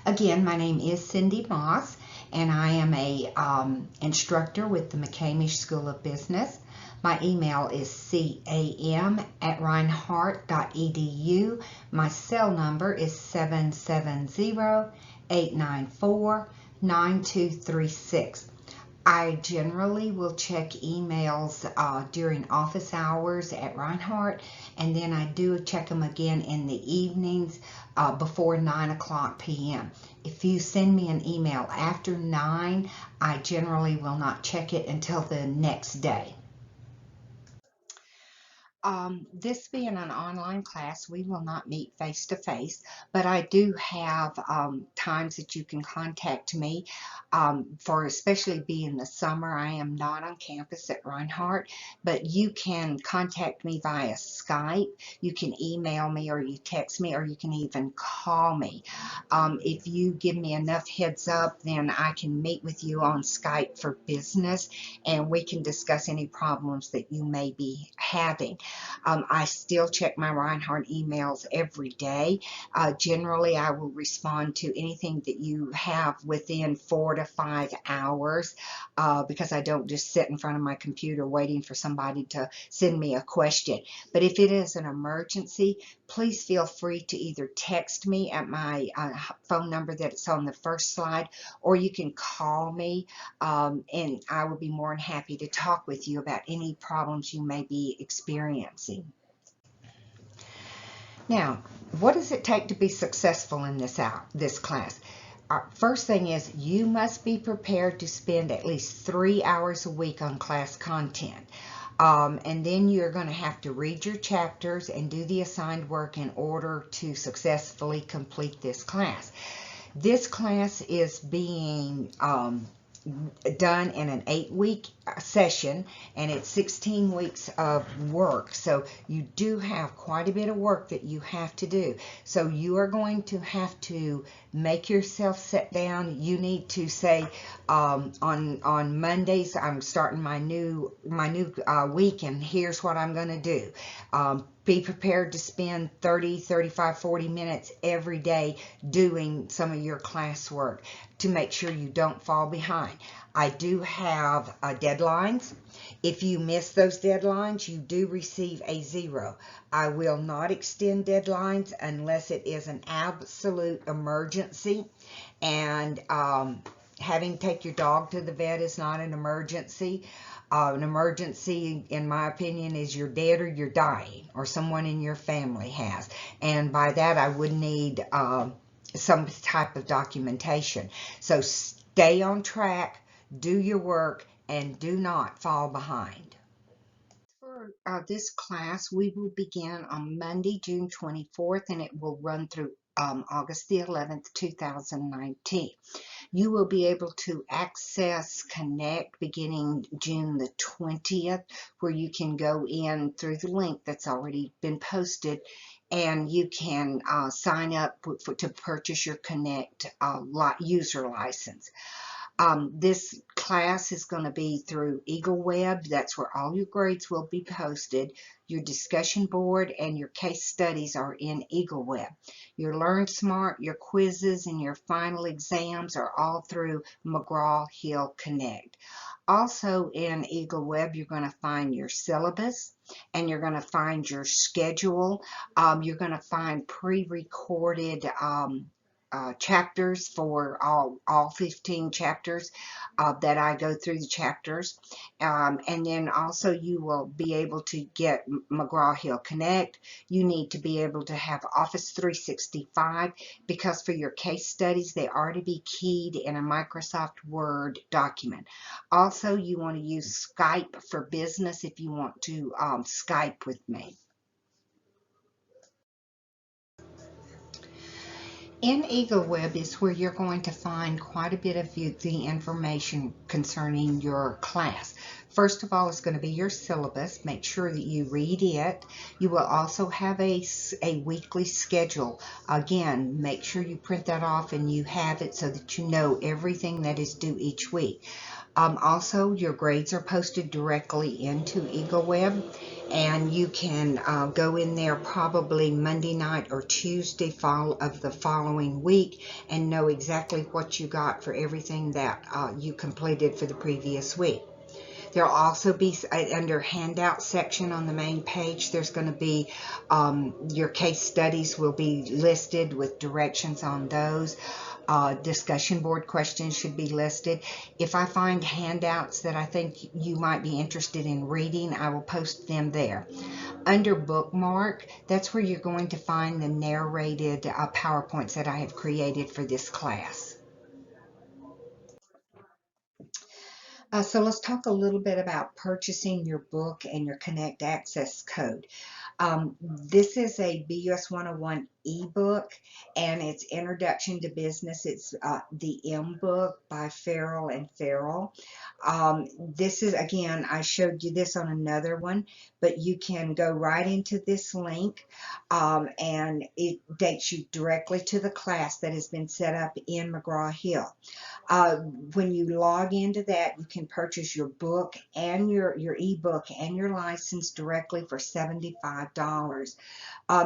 Again, my name is Cindy Moss, and I am a instructor with the McCamish School of Business. My email is cam@reinhardt.edu. My cell number is 770-894-9236. I generally will check emails during office hours at Reinhardt, and then I do check them again in the evenings before 9 o'clock p.m. If you send me an email after 9, I generally will not check it until the next day. This being an online class, we will not meet face to face, but I do have times that you can contact me for especially being the summer. I am not on campus at Reinhardt, but you can contact me via Skype. You can email me, or you text me, or you can even call me. If you give me enough heads up, then I can meet with you on Skype for business, and we can discuss any problems that you may be having. I still check my Reinhardt emails every day. Generally, I will respond to anything that you have within 4 to 5 hours because I don't just sit in front of my computer waiting for somebody to send me a question. But if it is an emergency, please feel free to either text me at my phone number that's on the first slide, or you can call me, and I will be more than happy to talk with you about any problems you may be experiencing. Now, what does it take to be successful in this class? First thing is, you must be prepared to spend at least 3 hours a week on class content. And then you're going to have to read your chapters and do the assigned work in order to successfully complete this class. This class is being done in an 8-week session, and it's 16 weeks of work, so you do have quite a bit of work that you have to do. So you are going to have to make yourself sit down. You need to say on Mondays, I'm starting my new week, and here's what I'm going to do. Be prepared to spend 30, 35, 40 minutes every day doing some of your classwork to make sure you don't fall behind. I do have deadlines. If you miss those deadlines, you do receive a 0. I will not extend deadlines unless it is an absolute emergency, and having to take your dog to the vet is not an emergency. An emergency, in my opinion, is you're dead or you're dying, or someone in your family has. And by that, I would need some type of documentation. So stay on track, do your work, and do not fall behind. For this class, we will begin on Monday, June 24th, and it will run through August the 11th, 2019. You will be able to access Connect beginning June the 20th, where you can go in through the link that's already been posted, and you can sign up to purchase your Connect user license. This class is going to be through EagleWeb. That's where all your grades will be posted. Your discussion board and your case studies are in EagleWeb. Your Learn Smart, your quizzes, and your final exams are all through McGraw-Hill Connect. Also in EagleWeb, you're going to find your syllabus, and you're going to find your schedule. You're going to find pre-recorded chapters for all 15 chapters that I go through the chapters, and then also you will be able to get McGraw-Hill Connect. You need to be able to have Office 365, because for your case studies they are to be keyed in a Microsoft Word document. Also, you want to use Skype for business if you want to Skype with me. In EagleWeb is where you're going to find quite a bit of the information concerning your class. First of all, it's going to be your syllabus. Make sure that you read it. You will also have a weekly schedule. Again, make sure you print that off and you have it so that you know everything that is due each week. Also, your grades are posted directly into EagleWeb, and you can go in there probably Monday night or Tuesday of the following week and know exactly what you got for everything that you completed for the previous week. There'll also be under handout section on the main page, there's going to be your case studies will be listed with directions on those. Discussion board questions should be listed. If I find handouts that I think you might be interested in reading, I will post them there. Under bookmark, that's where you're going to find the narrated PowerPoints that I have created for this class. So let's talk a little bit about purchasing your book and your Connect Access code. This is a BUS 101 ebook, and it's Introduction to Business. It's the M book by Farrell and Farrell. This is, again, I showed you this on another one, but you can go right into this link, and it takes you directly to the class that has been set up in McGraw-Hill. When you log into that, you can purchase your book and your ebook and your license directly for $75.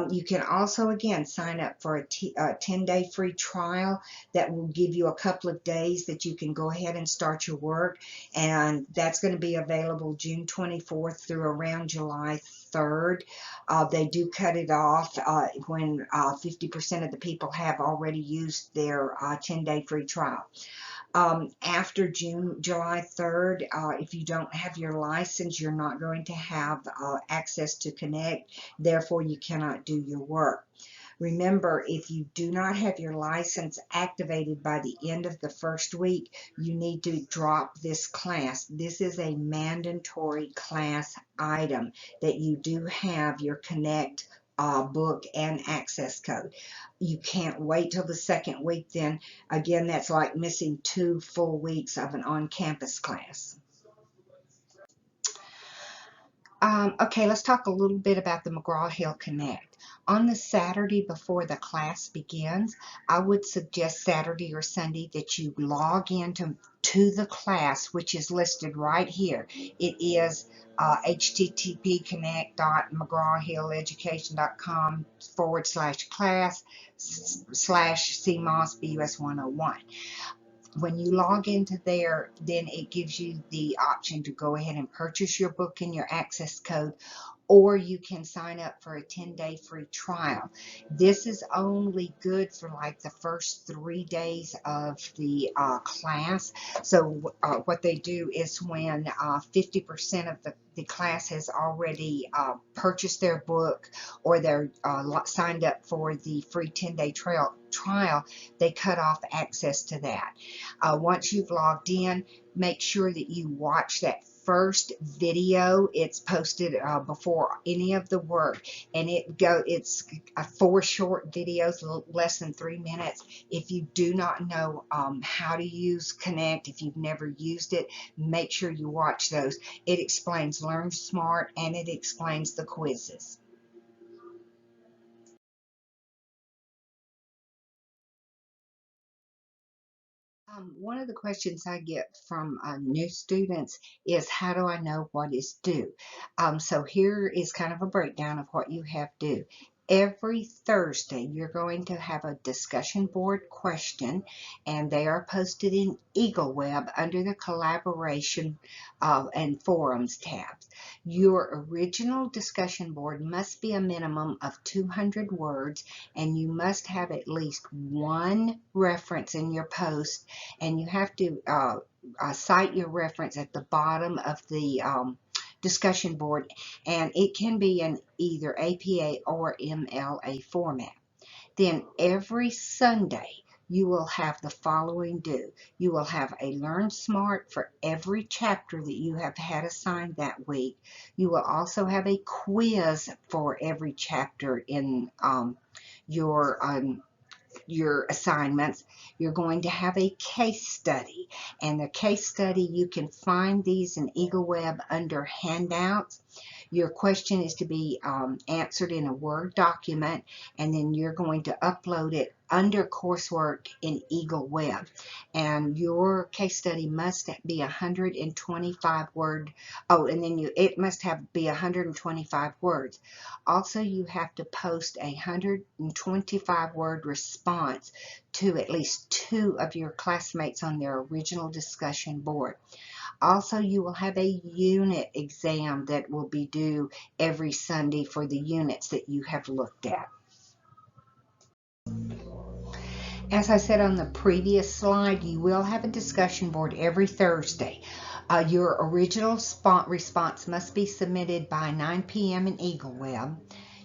You can also, again, sign up for a 10-day free trial that will give you a couple of days that you can go ahead and start your work, and that's going to be available June 24th through around July 3rd. They do cut it off when 50% of the people have already used their 10-day free trial. After July 3rd, if you don't have your license, you're not going to have access to Connect. Therefore, you cannot do your work. Remember, if you do not have your license activated by the end of the first week, you need to drop this class. This is a mandatory class item that you do have your Connect book and access code. You can't wait till the second week then. Again, that's like missing 2 full weeks of an on-campus class. Okay, let's talk a little bit about the McGraw-Hill Connect. On the Saturday before the class begins, I would suggest Saturday or Sunday that you log into the class, which is listed right here. It is http://connect.mcgrawhilleducation.com/class/CMOS BUS 101. When you log into there, then it gives you the option to go ahead and purchase your book and your access code, or you can sign up for a 10-day free trial. This is only good for like the first 3 days of the class. So what they do is when 50% of the class has already purchased their book, or they're signed up for the free 10-day trial, they cut off access to that. Once you've logged in, make sure that you watch that first video. It's posted before any of the work, and it's 4 short videos, less than 3 minutes. If you do not know how to use Connect, if you've never used it, make sure you watch those. It explains Learn Smart, and it explains the quizzes. One of the questions I get from new students is, how do I know what is due? So here is kind of a breakdown of what you have due. Every Thursday, you're going to have a discussion board question, and they are posted in EagleWeb under the collaboration and forums tabs. Your original discussion board must be a minimum of 200 words, and you must have at least one reference in your post, and you have to cite your reference at the bottom of the discussion board, and it can be in either APA or MLA format. Then every Sunday, you will have the following due. You will have a Learn Smart for every chapter that you have had assigned that week. You will also have a quiz for every chapter in your assignments. You're going to have a case study, and the case study, you can find these in EagleWeb under handouts. Your question is to be answered in a Word document, and then you're going to upload it under coursework in Eagle Web. And your case study must be 125 word. Oh, and then it must be 125 words. Also, you have to post a 125 word response to at least 2 of your classmates on their original discussion board. Also, you will have a unit exam that will be due every Sunday for the units that you have looked at. As I said on the previous slide, you will have a discussion board every Thursday. Your original response must be submitted by 9 p.m. in Eagle Web.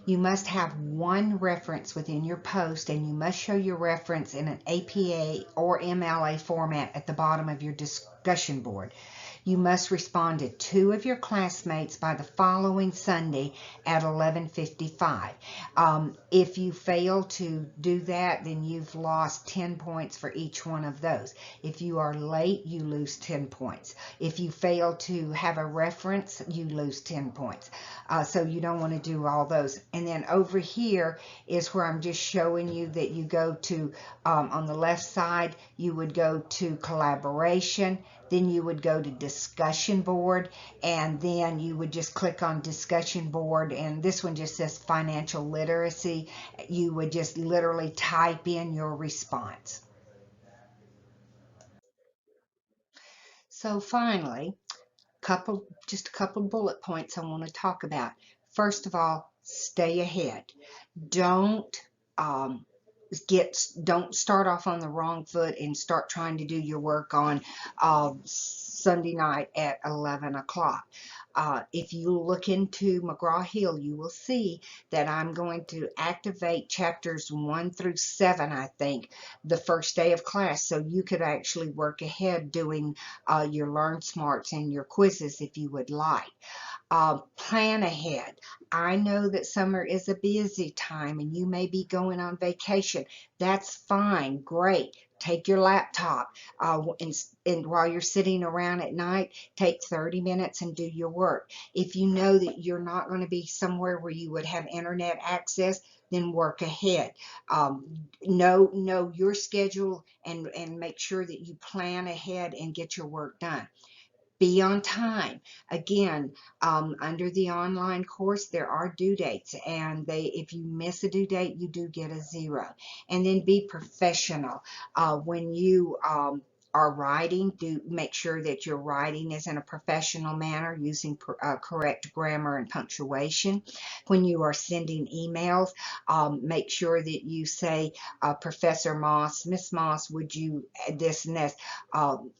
You must have 1 reference within your post, and you must show your reference in an APA or MLA format at the bottom of your discussion board. You must respond to 2 of your classmates by the following Sunday at 11:55. If you fail to do that, then you've lost 10 points for each one of those. If you are late, you lose 10 points. If you fail to have a reference, you lose 10 points. So you don't want to do all those. And then over here is where I'm just showing you that you go to, on the left side, you would go to collaboration, then you would go to discussion board, and then you would just click on discussion board, and this one just says financial literacy. You would just literally type in your response. So finally, just a couple bullet points I want to talk about. First of all, stay ahead. Don't start off on the wrong foot and start trying to do your work on Sunday night at 11 o'clock. If you look into McGraw-Hill, you will see that I'm going to activate chapters 1 through 7, I think, the first day of class, so you could actually work ahead doing your Learn Smarts and your quizzes if you would like. Plan ahead. I know that summer is a busy time and you may be going on vacation. That's fine, great. Take your laptop and while you're sitting around at night, take 30 minutes and do your work. If you know that you're not going to be somewhere where you would have internet access, then work ahead. Know your schedule and make sure that you plan ahead and get your work done. Be on time. Again, under the online course, there are due dates, and if you miss a due date, you do get a 0. And then be professional. When you are writing, do make sure that your writing is in a professional manner using correct grammar and punctuation. When you are sending emails, make sure that you say, Professor Moss, Miss Moss, would you this and this,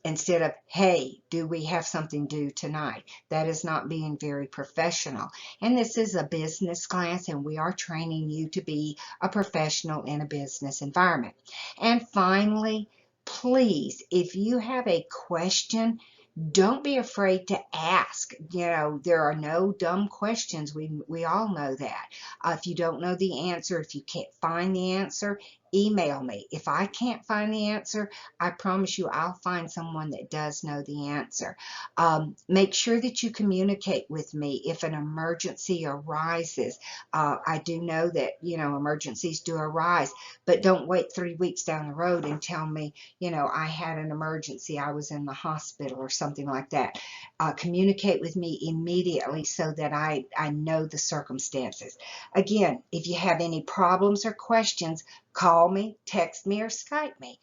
instead of, hey, do we have something due tonight? That is not being very professional. And this is a business class, and we are training you to be a professional in a business environment. And finally, please, if you have a question, don't be afraid to ask. You know, there are no dumb questions. We all know that. If you don't know the answer, if you can't find the answer, email me. If I can't find the answer, I promise you I'll find someone that does know the answer. Make sure that you communicate with me if an emergency arises. I do know that, you know, emergencies do arise, but don't wait 3 weeks down the road and tell me, you know, I had an emergency, I was in the hospital or something like that. Communicate with me immediately so that I know the circumstances. Again, if you have any problems or questions, call me, text me, or Skype me.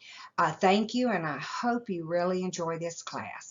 Thank you, and I hope you really enjoy this class.